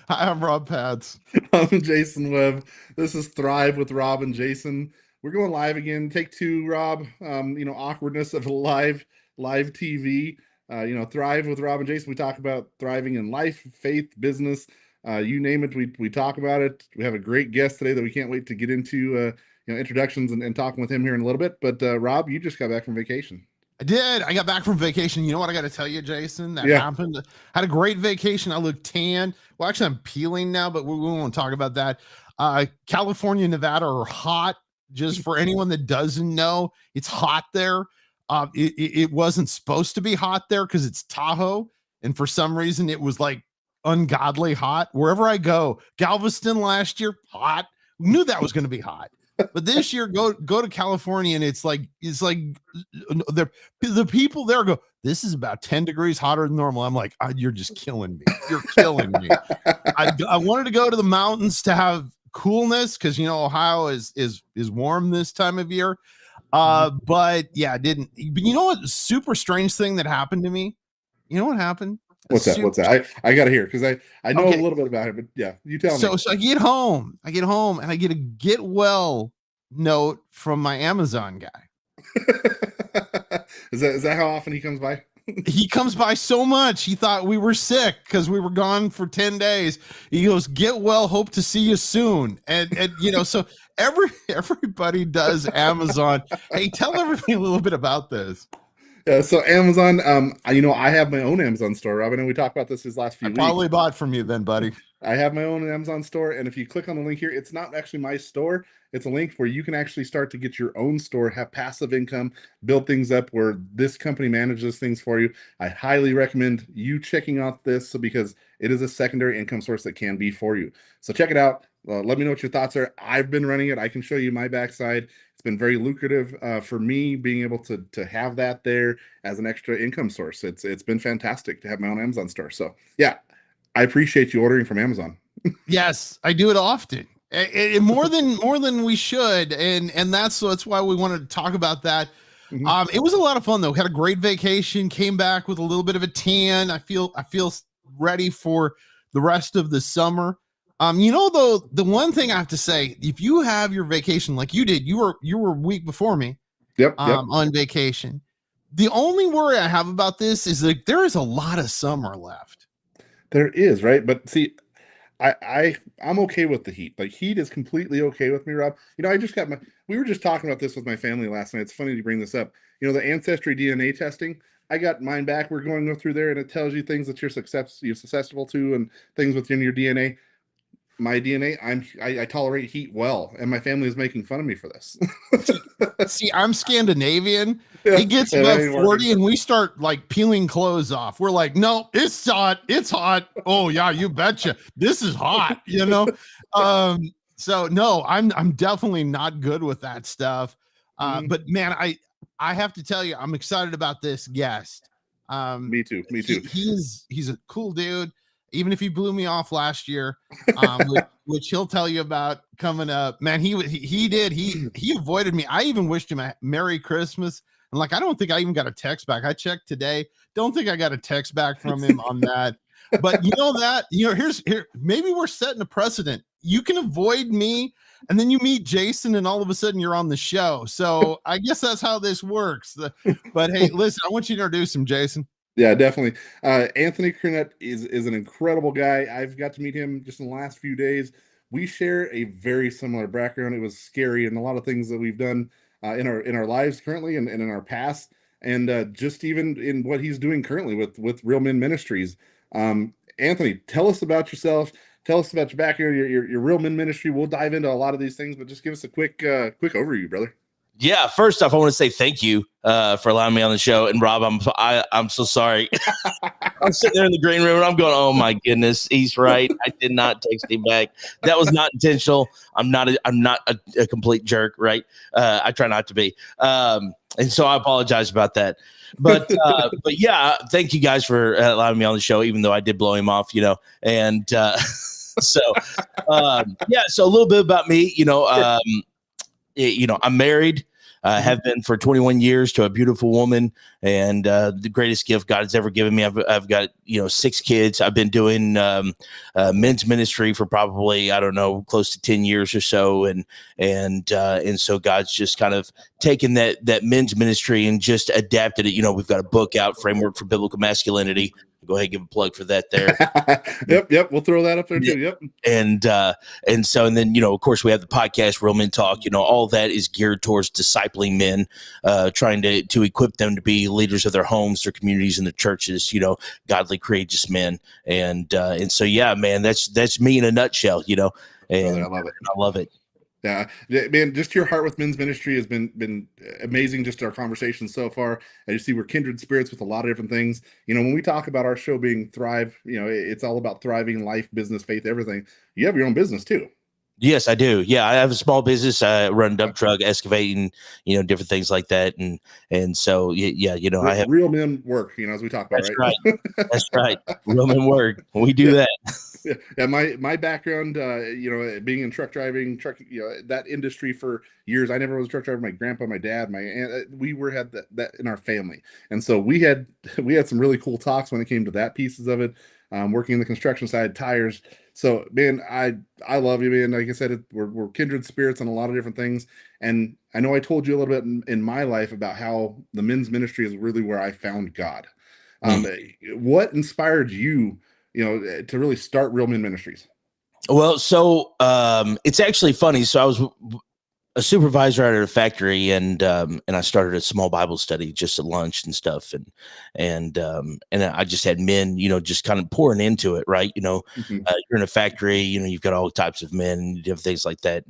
Hi, I'm Rob Pats. I'm Jason Webb. This is Thrive with Rob and Jason. We're going live again. Take two, Rob. Awkwardness of live TV. Thrive with Rob and Jason. We talk about thriving in life, faith, business, you name it. We talk about it. We have a great guest today that we can't wait to get into. Introductions and talking with him here in a little bit. But Rob, you just got back from vacation. I did. I got back from vacation. You know what I got to tell you, Jason? That Yeah. happened. Had a great vacation. I look tan. Well, actually, I'm peeling now, but we won't talk about that. California, Nevada are hot. Just for anyone that doesn't know, it's hot there. It wasn't supposed to be hot there because it's Tahoe, and for some reason, it was like ungodly hot. Wherever I go, Galveston last year, hot. Knew that was going to be hot. But this year, go to California, and it's like the people there go, this is about 10 degrees hotter than normal. I'm like, you're just killing me. You're killing me. I wanted to go to the mountains to have coolness because Ohio is warm this time of year. But yeah, I didn't. But you know what? Super strange thing that happened to me. You know what happened? What's that? I got to hear because I know a little bit about it, but yeah, you tell me. So I get home and I get a get well note from my Amazon guy. Is that how often he comes by? He comes by so much. He thought we were sick because we were gone for 10 days. He goes, get well, hope to see you soon. And so everybody does Amazon. Hey, tell everybody a little bit about this. Yeah, so Amazon, I have my own Amazon store, Rob. I know we talked about this these last few weeks. Probably bought from you then, buddy. I have my own Amazon store, and if you click on the link here, it's not actually my store. It's a link where you can actually start to get your own store, have passive income, build things up where this company manages things for you. I highly recommend you checking out this because it is a secondary income source that can be for you. So check it out. Let me know what your thoughts are. I've been running it. I can show you my backside. It's been very lucrative for me being able to have that there as an extra income source. It's been fantastic to have my own Amazon store. So yeah, I appreciate you ordering from Amazon. Yes, I do it often. More than we should, and that's why we wanted to talk about that. Mm-hmm. It was a lot of fun though. Had a great vacation. Came back with a little bit of a tan. I feel ready for the rest of the summer. Though, the one thing I have to say, if you have your vacation like you did, you were a week before me. Yep. On vacation. The only worry I have about this is that there is a lot of summer left. There is, right? But see, I'm okay with the heat. Like heat is completely okay with me, Rob. We were just talking about this with my family last night. It's funny to bring this up. The Ancestry DNA testing. I got mine back. We're going to go through there, and it tells you things that you're susceptible to, and things within your DNA. My DNA, I tolerate heat well, and my family is making fun of me for this. See, I'm Scandinavian. Yeah, it gets above 40, and we start like peeling clothes off. We're like, no, it's hot. It's hot. Oh yeah, you betcha. This is hot. So no, I'm definitely not good with that stuff. But man, I have to tell you, I'm excited about this guest. Me too. He's a cool dude. Even if he blew me off last year, which he'll tell you about coming up, man, he avoided me. I even wished him a Merry Christmas. And I don't think I even got a text back. I checked today. Don't think I got a text back from him on that. But maybe we're setting a precedent. You can avoid me and then you meet Jason and all of a sudden you're on the show. So I guess that's how this works. But hey, listen, I want you to introduce him, Jason. Yeah, definitely. Anthony Cronett is an incredible guy. I've got to meet him just in the last few days. We share a very similar background. It was scary and a lot of things that we've done in our lives currently and in our past, and just even in what he's doing currently with Real Men Ministries. Anthony, tell us about yourself. Tell us about your background, your Real Men Ministry. We'll dive into a lot of these things, but just give us a quick overview, brother. Yeah, first off, I want to say thank you for allowing me on the show. And Rob, I'm so sorry. I'm sitting there in the green room and I'm going, oh my goodness, he's right. I did not text him back. That was not intentional. I'm not a complete jerk, right? I try not to be. And so I apologize about that. But yeah, thank you guys for allowing me on the show, even though I did blow him off, And so a little bit about me, I'm married. have been for 21 years, to a beautiful woman, and the greatest gift God has ever given me. I've got 6 kids. I've been doing men's ministry for probably, I don't know, close to 10 years or so, and so God's just kind of taken that men's ministry and just adapted it. We've got a book out, Framework for Biblical Masculinity. Go ahead and give a plug for that there. Yep. We'll throw that up there too. Yep. And then, of course, we have the podcast, Real Men Talk. All that is geared towards discipling men, trying to equip them to be leaders of their homes, their communities, and their churches, godly, courageous men. And so, yeah, man, that's me in a nutshell, and I love it. I love it. Yeah, man, just your heart with men's ministry has been amazing. Just our conversation so far. As you see, we're kindred spirits with a lot of different things. When we talk about our show being Thrive, it's all about thriving life, business, faith, everything. You have your own business too. Yes, I do. Yeah, I have a small business. I run a dump truck, excavating, different things like that. And so, yeah, I have real men work, as we talk about. That's right. That's right. Real men work. We do that. Yeah, my background, being in truck driving, that industry for years. I never was a truck driver. My grandpa, my dad, my aunt, we had that in our family, and so we had some really cool talks when it came to that pieces of it. Working in the construction side, tires. So, man, I love you, man. Like I said, we're kindred spirits on a lot of different things, and I know I told you a little bit in my life about how the men's ministry is really where I found God. What inspired you? To really start Real Men Ministries? Well, so it's actually funny. So I was a supervisor at a factory, and I started a small Bible study just at lunch and stuff, and I just had men, just kind of pouring into it, right? You're in a factory, you've got all types of men and different things like that,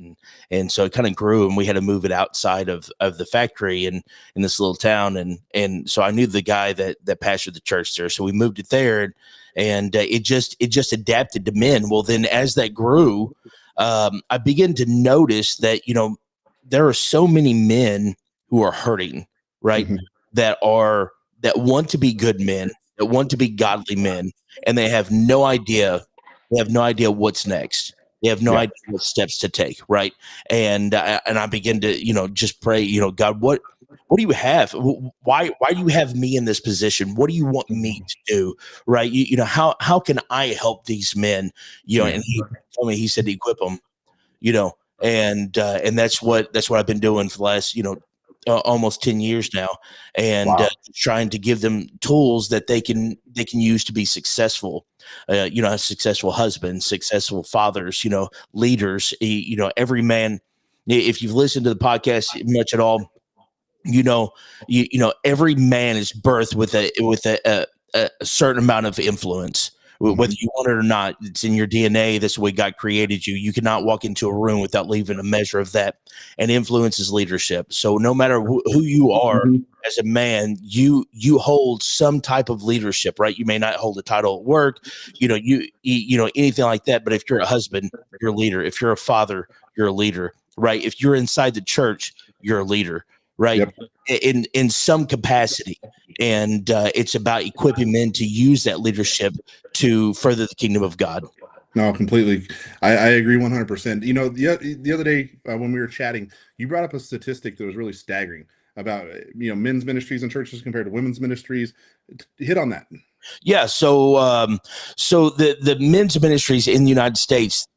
and so it kind of grew, and we had to move it outside of the factory and in this little town, and so I knew the guy that pastored the church there, so we moved it there, and it just adapted to men. Well, then as that grew, I began to notice that there are so many men who are hurting, right? Mm-hmm. That want to be good men, that want to be godly men, and they have no idea. They have no idea what's next. They have no idea what steps to take, right? And I begin to just pray, God, what do you have? Why do you have me in this position? What do you want me to do, right? How can I help these men? And he told me, he said, equip them, and that's what I've been doing for the last almost 10 years now, and trying to give them tools that they can use to be successful, successful husbands, successful fathers, leaders, every man. If you've listened to the podcast much at all, every man is birthed with a certain amount of influence. Whether you want it or not, it's in your DNA. That's the way God created you. You cannot walk into a room without leaving a measure of that. And influence is leadership. So no matter who you are as a man, you hold some type of leadership, right? You may not hold a title at work, anything like that. But if you're a husband, you're a leader. If you're a father, you're a leader, right? If you're inside the church, you're a leader, right? Yep. In some capacity. And it's about equipping men to use that leadership to further the kingdom of God. No, completely. I agree 100%. The other day when we were chatting, you brought up a statistic that was really staggering about, men's ministries and churches compared to women's ministries. Hit on that. Yeah. So the men's ministries in the United States,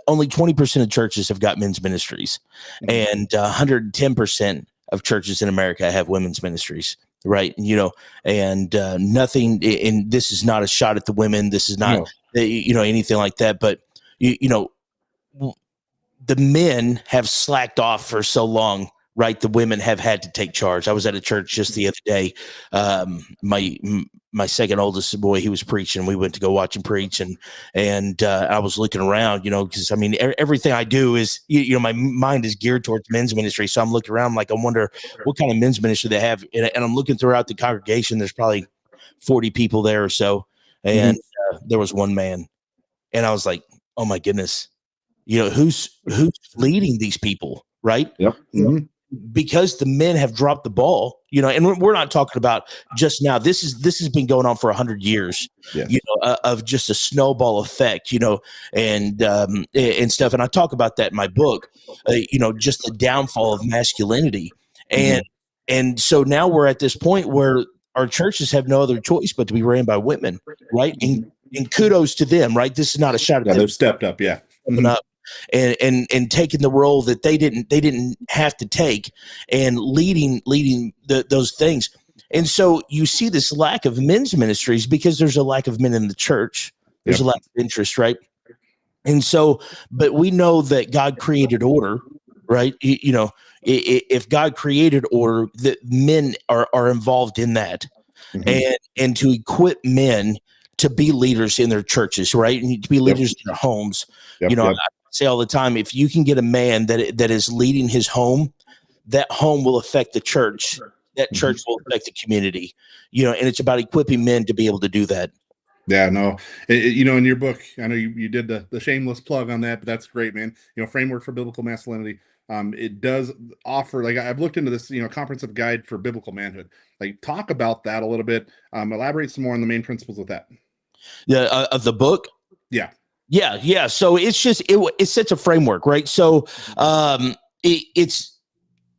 only 20% of churches have got men's ministries, and 110% of churches in America have women's ministries. Right. And nothing, and this is not a shot at the women. This is not, anything like that. But, the men have slacked off for so long, right? The women have had to take charge. I was at a church just the other day. My second oldest boy, he was preaching. We went to go watch him preach, and I was looking around, because everything I do is, my mind is geared towards men's ministry. So I'm looking around, like, I wonder what kind of men's ministry they have, and I'm looking throughout the congregation. There's probably 40 people there or so, and there was one man, and I was like, oh my goodness, who's leading these people, right? Yep. Mm-hmm. Because the men have dropped the ball, and we're not talking about just now. This has been going on for 100 years, of just a snowball effect, and stuff. And I talk about that in my book, just the downfall of masculinity. And so now we're at this point where our churches have no other choice but to be ran by women, right? And kudos to them, right? This is not a shot at Yeah, them they've stepped up. Yeah. coming up and taking the role that they didn't have to take, and leading those things. And so you see this lack of men's ministries because there's a lack of men in the church. There's a lack of interest, right? And so, but we know that God created order, right? You know, if God created order, that men are involved in that, and to equip men to be leaders in their churches, right? And to be leaders in their homes. You know, I say all the time, if you can get a man that is leading his home, that home will affect the church. That church will affect the community, you know, and it's about equipping men to be able to do that. Yeah, no, you know, in your book, I know you did the shameless plug on that, but that's great, man. You know, Framework for Biblical Masculinity. It does offer, like, I've looked into this, you know, comprehensive guide for biblical manhood. Like, talk about that a little bit. Elaborate some more on the main principles of that. Yeah, of the book. Yeah. So it's just it sets a framework, right? So it's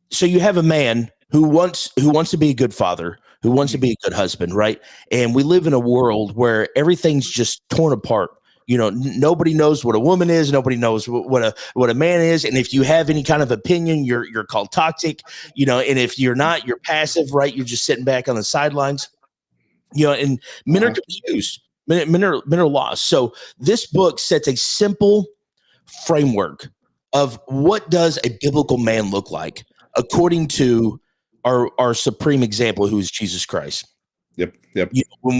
so you have a man who wants to be a good father, who wants to be a good husband, right? And we live in a world where everything's just torn apart. You know, nobody knows what a woman is. Nobody knows what a man is. And if you have any kind of opinion, you're called toxic. You know, and if you're not, you're passive, right? You're just sitting back on the sidelines. You know, and men are confused. Men are lost. So this book sets a simple framework of what does a biblical man look like according to our supreme example, who is Jesus Christ. Yep. You know, when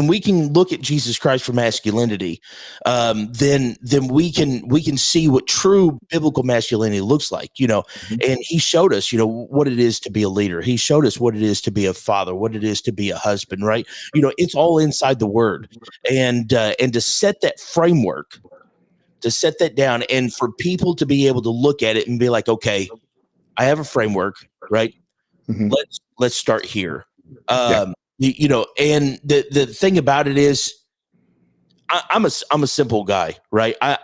we can look at Jesus Christ for masculinity, then we can see what true biblical masculinity looks like. You know, and he showed us, you know, what it is to be a leader. He showed us what it is to be a father, what it is to be a husband. Right? You know, it's all inside the Word, and to set that framework, to set that down, and for people to be able to look at it and be like, okay, I have a framework, right? Let's start here. You know, and the thing about it is, I'm a simple guy, right? I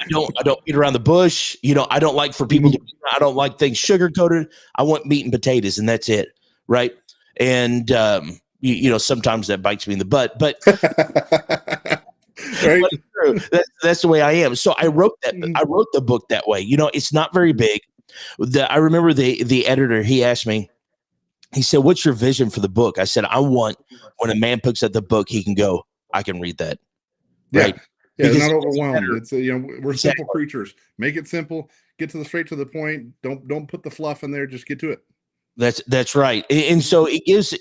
don't beat around the bush. You know, I don't like for people to. I don't like things sugar coated. I want meat and potatoes, and that's it, right? And you know, sometimes that bites me in the butt, but. Right. That's the way I am. So I wrote the book that way. You know, it's not very big. I remember the editor, he asked me, he said, "What's your vision for the book?" I said, "I want when a man picks up the book, he can go, I can read that." Right. Yeah. It's not overwhelmed. It's you know, we're simple creatures. Make it simple, get straight to the point. Don't put the fluff in there. Just get to it. That's right. And so it gives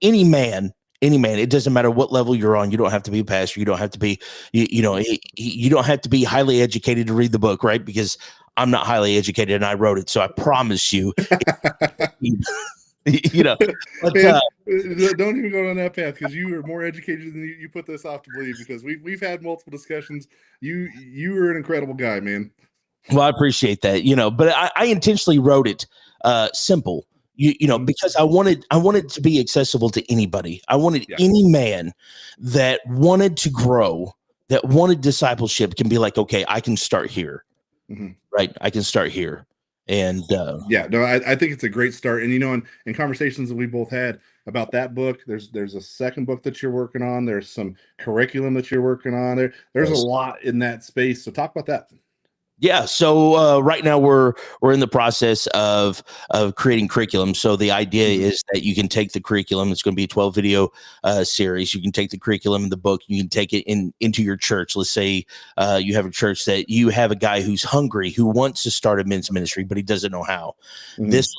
any man, it doesn't matter what level you're on. You don't have to be a pastor. You don't have to be, you don't have to be highly educated to read the book, right? Because I'm not highly educated and I wrote it. So I promise you, you know, but, Man, don't even go down that path, because you are more educated than you put this off to believe, because we've had multiple discussions. You are an incredible guy, man. Well, I appreciate that, you know, but I intentionally wrote it simple. You know, because I wanted to be accessible to anybody. I wanted any man that wanted to grow, that wanted discipleship, can be like, okay, I can start here, right? I can start here, and I think it's a great start. And you know, in conversations that we both had about that book, there's a second book that you're working on. There's some curriculum that you're working on. There's a lot in that space. So talk about that. Yeah. So right now we're in the process of creating curriculum. So the idea is that you can take the curriculum. It's going to be a 12 video series. You can take the curriculum in the book. You can take it into your church. Let's say you have a church that you have a guy who's hungry, who wants to start a men's ministry, but he doesn't know how. This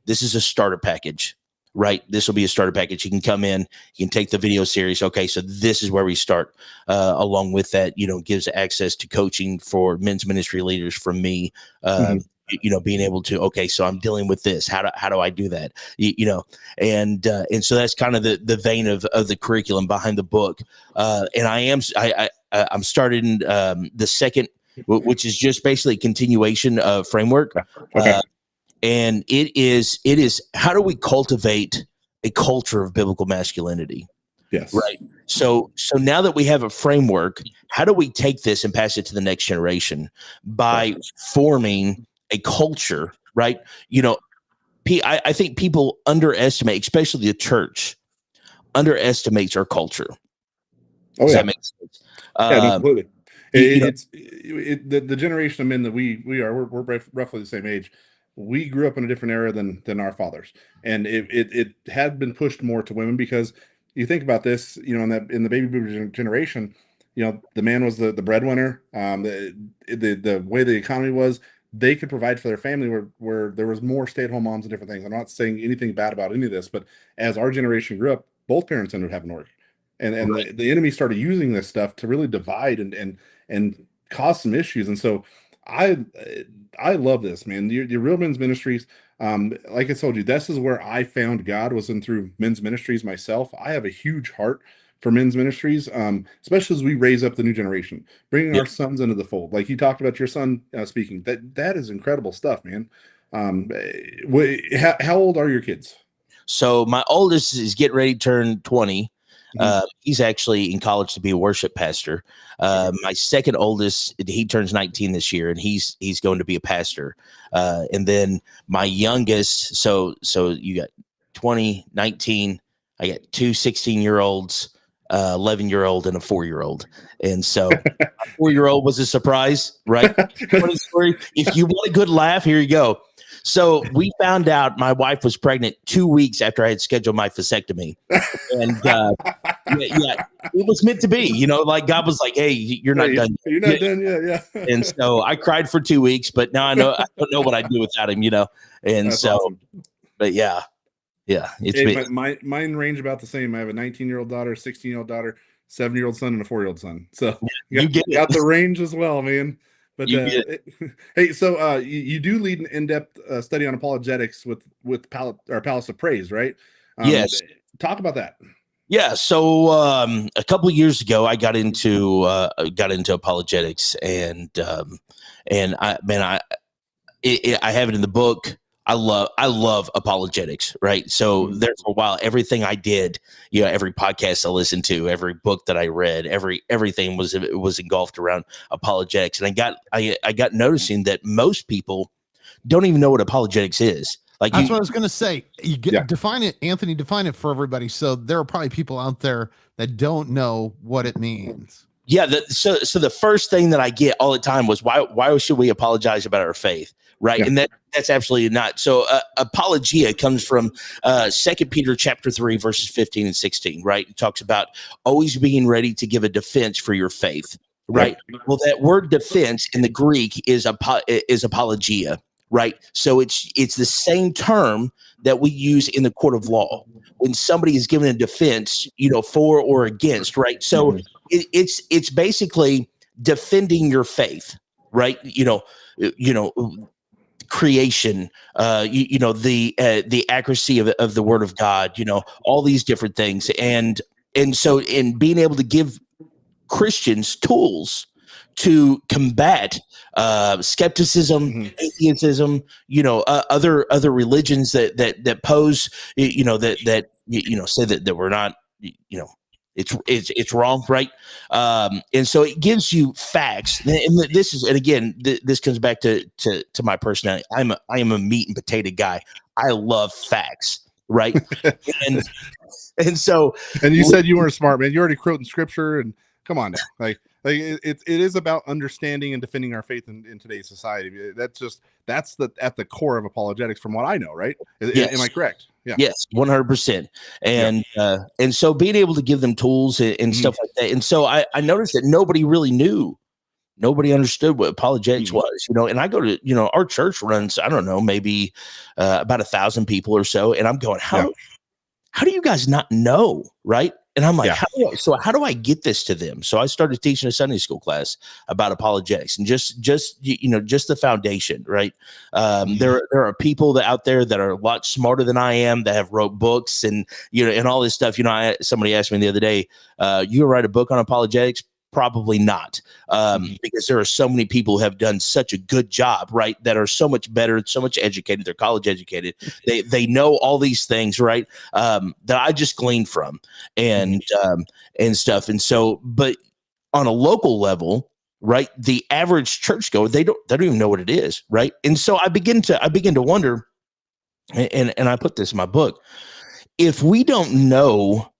is a starter package. Right. This will be a starter package. You can come in, you can take the video series. Okay. So this is where we start. Along with that, you know, gives access to coaching for men's ministry leaders from me, you know, being able to, okay, so I'm dealing with this. How do I do that? You know, and so that's kind of the vein of the curriculum behind the book. And I'm starting the second, which is just basically a continuation of framework. Okay. And it is how do we cultivate a culture of biblical masculinity? Yes. Right. So now that we have a framework, how do we take this and pass it to the next generation by forming a culture, right? You know, I think people underestimate, especially the church, underestimates our culture. Oh Does yeah, that make sense? yeah, no, completely. You know, The generation of men that we are, we're roughly the same age. We grew up in a different era than our fathers, and it had been pushed more to women because you think about this, you know, in the baby boomer generation, you know, the man was the breadwinner. The way the economy was, they could provide for their family where there was more stay at home moms and different things. I'm not saying anything bad about any of this, but as our generation grew up, both parents ended up having to work, and right. the enemy started using this stuff to really divide and cause some issues. And so I I love this, man. The Real Men's Ministries, like I told you, this is where I found God, was in through men's ministries myself. I have a huge heart for men's ministries, especially as we raise up the new generation, bringing Yeah. our sons into the fold. Like you talked about your son speaking, that is incredible stuff, man. How old are your kids? So my oldest is getting ready to turn 20. Mhm. He's actually in college to be a worship pastor. My second oldest, he turns 19 this year, and he's going to be a pastor. And then my youngest, so you got 20, 19. I got two 16-year-olds, 11-year-old, and a 4-year-old. And so my 4-year-old was a surprise, right? Funny story. If you want a good laugh, here you go. So we found out my wife was pregnant 2 weeks after I had scheduled my vasectomy. And yeah, it was meant to be, you know, like God was like, hey, you're not done yet. You're not done yet. Yeah. And so I cried for 2 weeks, but now I don't know what I'd do without him, you know? And That's so, awesome. but yeah, it's Hey, been, mine range about the same. I have a 19-year-old daughter, 16-year-old daughter, 7-year-old son, and a 4-year-old son. So you get got it. the range as well, man. But You get hey, so you do lead an in-depth study on apologetics with Palace of Praise, right? Yes. Talk about that. Yeah, so a couple of years ago, I got into apologetics, and I have it in the book. I love apologetics, right? So there for a while, everything I did, you know, every podcast I listened to, every book that I read, everything was engulfed around apologetics, and I got noticing that most people don't even know what apologetics is. Like That's what I was going to say. Yeah. Define it, Anthony. Define it for everybody. So there are probably people out there that don't know what it means. Yeah. So the first thing that I get all the time was why should we apologize about our faith, right? Yeah. And that's absolutely not. So apologia comes from 2 Peter chapter 3 verses 15 and 16, right? It talks about always being ready to give a defense for your faith, right? Yep. Well, that word defense in the Greek is apologia. Right. So it's the same term that we use in the court of law when somebody is given a defense, you know, for or against. Right. So it's basically defending your faith. Right. You know, creation, you know, the accuracy of the word of God, you know, all these different things. And so in being able to give Christians tools to combat skepticism, atheism, you know, other religions that pose, you know, that you know, say that we're not, you know, it's wrong, right? And so it gives you facts. And this is, and again, this comes back to my personality. I am a meat and potato guy. I love facts, right? and so, and you said you weren't smart, man. You already quoted scripture, and come on now, like it is about understanding and defending our faith in today's society. That's at the core of apologetics, from what I know, right? Yes. Am I correct? Yeah. Yes, 100%. And so being able to give them tools and stuff like that. And so I noticed that nobody really knew. Nobody understood what apologetics was, you know. And I go to, you know, our church runs, I don't know, maybe about 1,000 people or so. And I'm going, how do you guys not know, right? And I'm like, how do I get this to them? So I started teaching a Sunday school class about apologetics and just you know, just the foundation, right? There are people out there that are a lot smarter than I am, that have wrote books and, you know, and all this stuff. You know, somebody asked me the other day, you write a book on apologetics? Probably not, because there are so many people who have done such a good job, right? That are so much better, so much educated. They're college educated. They know all these things, right? That I just gleaned from and stuff. And so, but on a local level, right? The average churchgoer, they don't even know what it is, right? And so I begin to wonder, and I put this in my book, if we don't know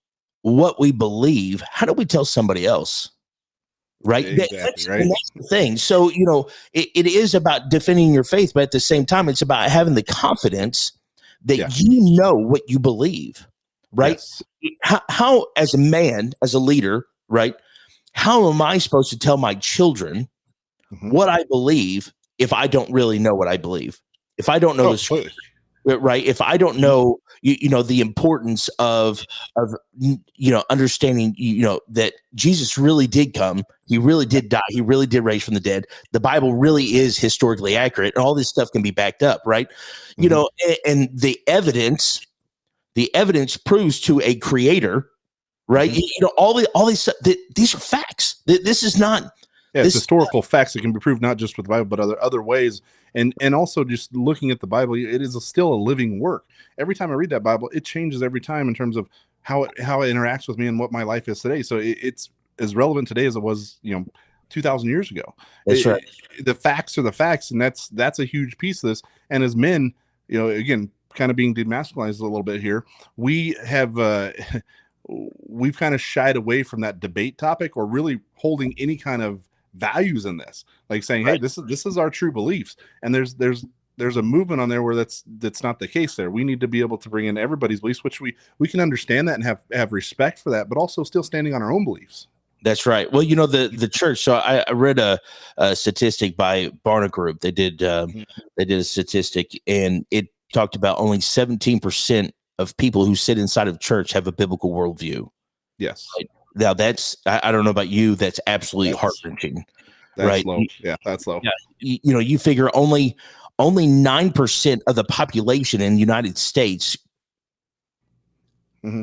what we believe, how do we tell somebody else? Right. Exactly, right. That's the thing. So, it is about defending your faith, but at the same time, it's about having the confidence that you know what you believe, right? Yes. How, as a man, as a leader, right? How am I supposed to tell my children what I believe if I don't really know what I believe? If I don't know the scripture, right? If I don't know, the importance of understanding, that Jesus really did come, he really did die, he really did raise from the dead. The Bible really is historically accurate, and all this stuff can be backed up, right? And the evidence proves to a creator, right? All these these are facts. This is not. Yeah, it's historical facts that can be proved not just with the Bible, but other ways. And also just looking at the Bible, it is still a living work. Every time I read that Bible, it changes every time in terms of how it interacts with me and what my life is today. So it's as relevant today as it was, 2,000 years ago. That's right. The facts are the facts, and that's a huge piece of this. And as men, again, kind of being demasculinized a little bit here, we have we've kind of shied away from that debate topic, or really holding any kind of values in this, like saying, hey, this is our true beliefs. And there's a movement on there where that's not the case there. We need to be able to bring in everybody's beliefs, which we can understand that and have respect for that, but also still standing on our own beliefs. That's right. Well, the church. So I read a statistic by Barna Group. They did a statistic, and it talked about only 17% of people who sit inside of church have a biblical worldview. Yes. Right? Now I don't know about you. That's absolutely heart-wrenching. That's right? low. Yeah, that's low. Yeah, you figure only 9% of the population in the United States. Mm-hmm.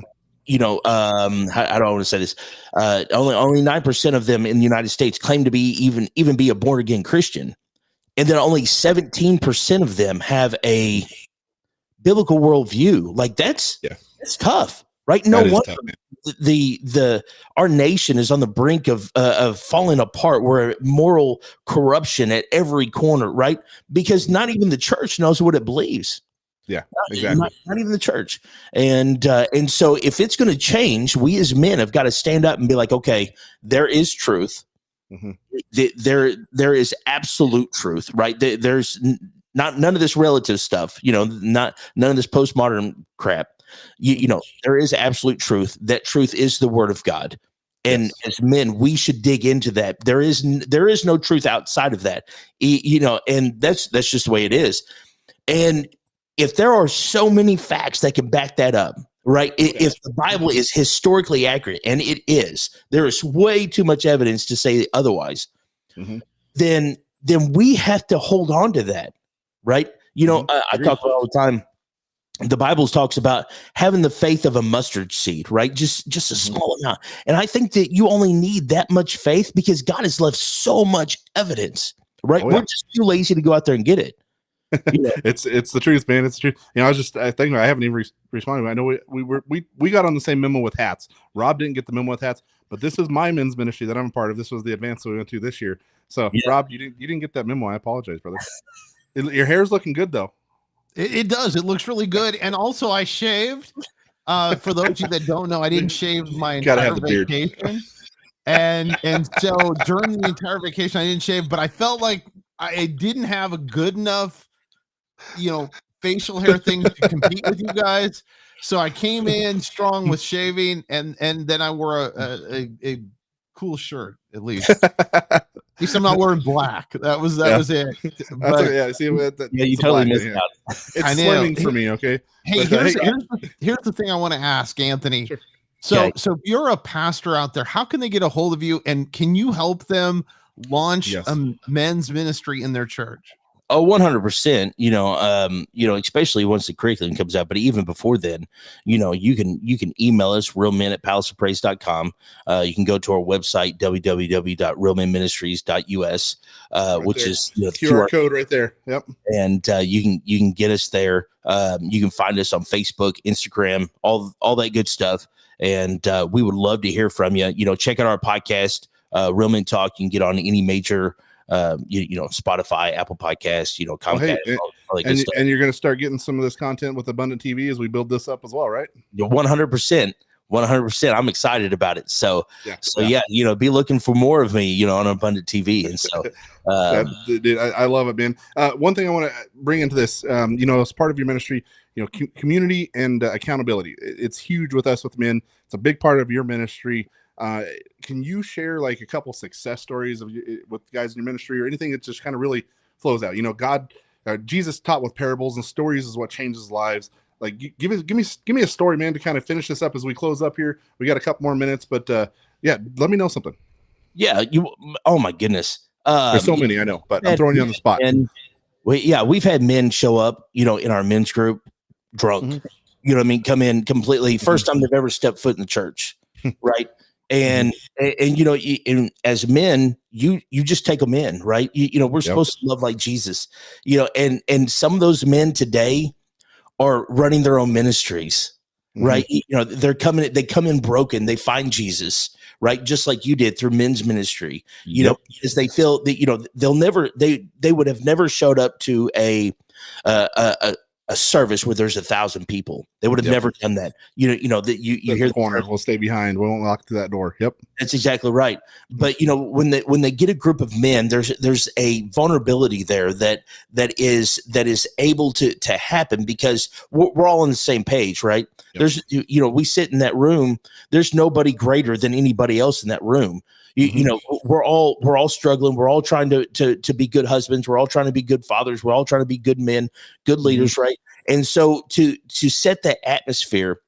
How do I want to say this? Only 9% of them in the United States claim to be even be a born again Christian, and then only 17% of them have a biblical worldview. Like that's tough, right? No wonder our nation is on the brink of falling apart. We're moral corruption at every corner, right? Because not even the church knows what it believes. Yeah, exactly. Not even the church. And so if it's going to change, we as men have got to stand up and be like, okay, there is truth. Mm-hmm. There is absolute truth, right? There's none of this relative stuff, none of this postmodern crap. There is absolute truth. That truth is the word of God. And as men, we should dig into that. There is no truth outside of that, and that's just the way it is. And if there are so many facts that can back that up, right? If the Bible is historically accurate, and it is, there is way too much evidence to say otherwise, then we have to hold on to that, right? I talk about all the time. The Bible talks about having the faith of a mustard seed, right? Just a small amount. And I think that you only need that much faith because God has left so much evidence, right? We're just too lazy to go out there and get it. It's the truth, man. It's the truth. I think I haven't even responded. I know we got on the same memo with hats. Rob didn't get the memo with hats, but this is my men's ministry that I'm a part of. This was the advance that we went to this year. So Rob, you didn't get that memo. I apologize, brother. Your hair's looking good though. It does. It looks really good. And also I shaved. For those of you that don't know, I didn't shave my entire vacation. And so during the entire vacation, I didn't shave, but I felt like I didn't have a good enough, facial hair thing to compete with you guys. So I came in strong with shaving, and then I wore a cool shirt at least. At least I'm not wearing black. That was it. But, you totally missed out. It's slimming for me, okay? Hey, here's the thing I want to ask, Anthony. Sure. So if you're a pastor out there, how can they get a hold of you, and can you help them launch a men's ministry in their church? Oh, 100%, especially once the curriculum comes out, but even before then, you can email us realmen@palaceofpraise.com. You can go to our website, www.realmenministries.us, which is QR code right there. Yep. And you can get us there. You can find us on Facebook, Instagram, all that good stuff. And we would love to hear from you. Check out our podcast. Real Men Talk. You can get on any major, Spotify, Apple Podcasts, Comcast, all that good stuff. And you're going to start getting some of this content with Abundant TV as we build this up as well, right? 100%. 100%. I'm excited about it. So be looking for more of me, on Abundant TV. And so, dude, I love it, man. One thing I want to bring into this, as part of your ministry, community and accountability. It's huge with us with men. It's a big part of your ministry. Can you share like a couple success stories with guys in your ministry or anything that just kind of really flows out? Jesus taught with parables, and stories is what changes lives. Like, give me a story, man, to kind of finish this up as we close up here. We got a couple more minutes, but let me know something. Yeah, oh my goodness. There's so many, I know, but I'm throwing you on the spot. And we've had men show up, in our men's group drunk. Mm-hmm. You know what I mean? Come in completely first time they've ever stepped foot in the church, right? And as men, you just take them in, right? We're supposed to love like Jesus, and some of those men today are running their own ministries, right? They come in broken. They find Jesus, right? Just like you did through men's ministry, because they feel that, they would have never showed up to a service where there's 1,000 people. They would have never done that. You hear the corner. We'll stay behind. We won't lock that door. Yep. That's exactly right. But when they get a group of men, there's a vulnerability there that is able to happen because we're all on the same page, right? Yep. There's we sit in that room. There's nobody greater than anybody else in that room. We're all struggling. We're all trying to be good husbands. We're all trying to be good fathers. We're all trying to be good men, good leaders, right? And so to set that atmosphere,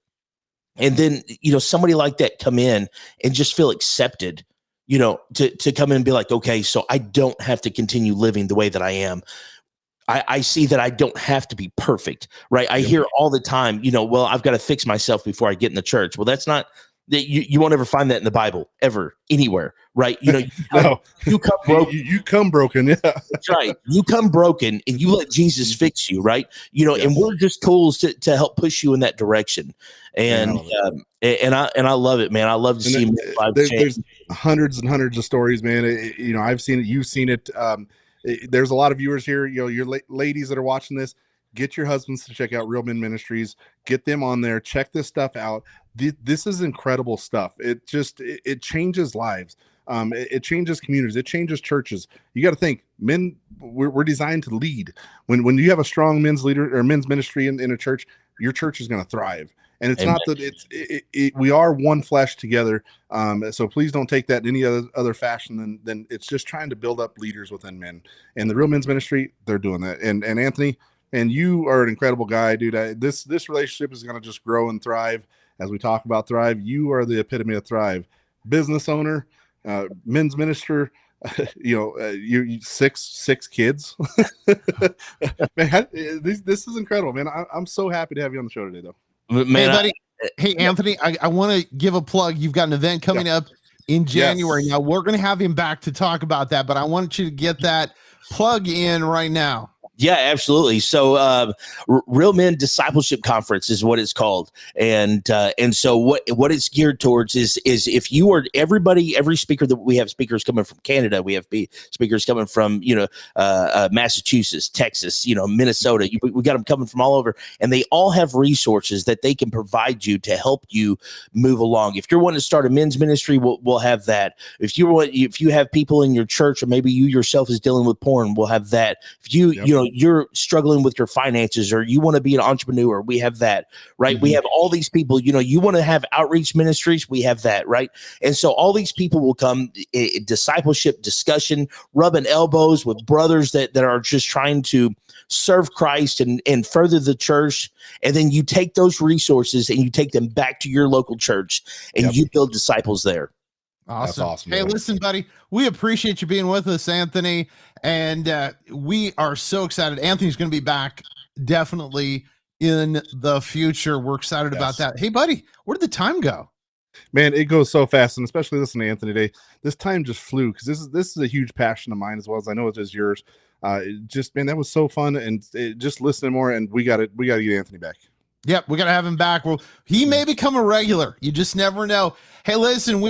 and then somebody like that come in and just feel accepted, to come in and be like, okay, so I don't have to continue living the way that I am. I see that I don't have to be perfect, right? I hear all the time, well, I've got to fix myself before I get in the church. Well, that's not. You won't ever find that in the Bible, ever, anywhere, right? You come broken. You come broken, yeah. That's right. You come broken, and you let Jesus fix you, right? And we're just tools to help push you in that direction. And I love it, man. I love to see lives change. There's hundreds and hundreds of stories, man. I've seen it. You've seen it. There's a lot of viewers here. Your ladies that are watching this. Get your husbands to check out Real Men Ministries. Get them on there. Check this stuff out. This is incredible stuff. It changes lives. It changes communities. It changes churches. You got to think, men, we're designed to lead. When you have a strong men's leader or men's ministry in a church, your church is going to thrive. And it's not that we are one flesh together. So please don't take that in any other fashion than it's just trying to build up leaders within men. And the Real Men's Ministry, they're doing that. And Anthony, and you are an incredible guy, dude. This relationship is going to just grow and thrive as we talk about thrive. You are the epitome of thrive. Business owner, men's minister, you six kids. Man, this is incredible, man. I'm so happy to have you on the show today, though. Man, hey, buddy. Hey, Anthony, I want to give a plug. You've got an event coming up in January. Yes. Now, we're going to have him back to talk about that, but I want you to get that plug in right now. Yeah, absolutely. So Real Men Discipleship Conference is what it's called. And so what it's geared towards is if you are every speaker that we have speakers coming from Canada, we have speakers coming from, Massachusetts, Texas, Minnesota, we got them coming from all over, and they all have resources that they can provide you to help you move along. If you're wanting to start a men's ministry, we'll have that. If you have people in your church, or maybe you yourself is dealing with porn, we'll have that. If you're struggling with your finances, or you want to be an entrepreneur, we have that, right? Mm-hmm. We have all these people, you want to have outreach ministries, we have that, right? And so all these people will come, discipleship, discussion, rubbing elbows with brothers that are just trying to serve Christ and further the church. And then you take those resources and you take them back to your local church and you build disciples there. Awesome. That's awesome. Hey, listen, buddy, we appreciate you being with us, Anthony, and we are so excited. Anthony's going to be back definitely in the future. We're excited about that. Hey, buddy, where did the time go? Man, it goes so fast, and especially listening to Anthony today, this time just flew, because this is a huge passion of mine, as well as I know it is yours. Man, that was so fun, and just listening more, and we got to get Anthony back. Yep, we got to have him back. Well, he may become a regular. You just never know. Hey, listen,